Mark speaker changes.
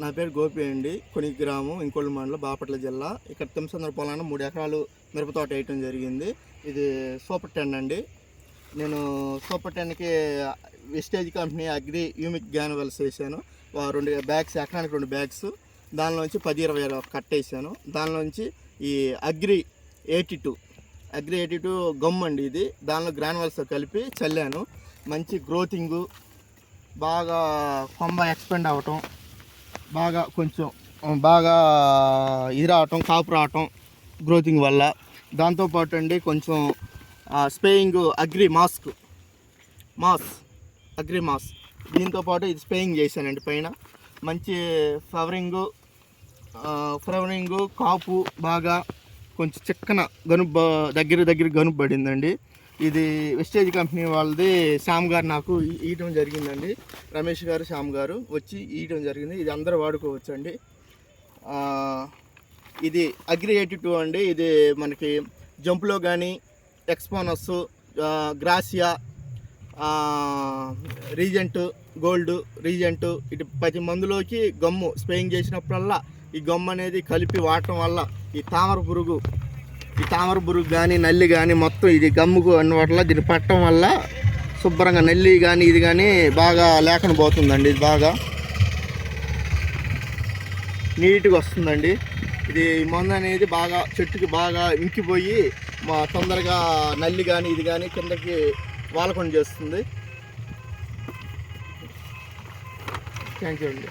Speaker 1: నా పేరు గోపి అండి. కొనికి గ్రామం, ఇంకొల్లు మండలం, బాపట్ల జిల్లా. ఇక్కడ తిమ్మసంద్ర పొలాన 3 ఎకరాలు మిరపతోట వేయటం జరిగింది. ఇది సూపర్ 10 అండి. నేను సూపర్ 10కి wastage company agri humic granules వేసాను. 2 బ్యాగ్స్, ఎకరానికి 2 బ్యాగ్స్. దానిలోంచి 10-20 కట్ వేసాను. దానిలోంచి ఈ అగ్రి 82 గమ్ అండి ఇది. దానిలో గ్రాన్యుల్స్ కలిపి చల్లాను. మంచి గ్రోతింగు, బాగా కొమ్మ ఎక్స్పెండ్ అవ్వటం, కొంచెం బాగా ఇది రావటం, కాపు రావటం గ్రోతింగ్ వల్ల. దాంతోపాటు అండి కొంచెం స్ప్రేయింగ్ అగ్రి మాస్ దీంతోపాటు ఇది స్ప్రేయింగ్ చేశానండి. పైన మంచి ఫ్లవరింగు కాపు బాగా కొంచెం చిక్కన గనుబ దగ్గర గనుబ పడిందండి. ఇది వెస్టేజ్ కంపెనీ వాళ్ళది. శ్యామ్ గారు నాకు ఇవ్వటం జరిగిందండి. రమేష్ గారు, శ్యామ్ గారు వచ్చి ఇవ్వటం జరిగింది. ఇది అందరూ వాడుకోవచ్చు అండి. ఇది అగ్రి 82 అండి. ఇది మనకి జంపులో కానీ, ఎక్స్పోనస్, గ్రాసియా, రీజెంట్ గోల్డ్, ఇటు 10 మందులోకి గమ్ము స్ప్రేయింగ్ చేసినప్పుడల్లా ఈ గమ్ము అనేది కలిపి వాడటం వల్ల ఈ తామర పురుగు కానీ, నల్లి కానీ మొత్తం ఇది గమ్ముకు అన్న వల్ల దీన్ని పట్టడం వల్ల శుభ్రంగా నల్లి కానీ ఇది కానీ బాగా లేకుండా పోతుందండి. ఇది బాగా నీట్గా వస్తుందండి. ఇది మందు అనేది బాగా చెట్టుకి బాగా ఇంకిపోయి తొందరగా నల్లి కానీ ఇది కానీ కిందకి వాలకుండా చేస్తుంది. థ్యాంక్ యూ అండి.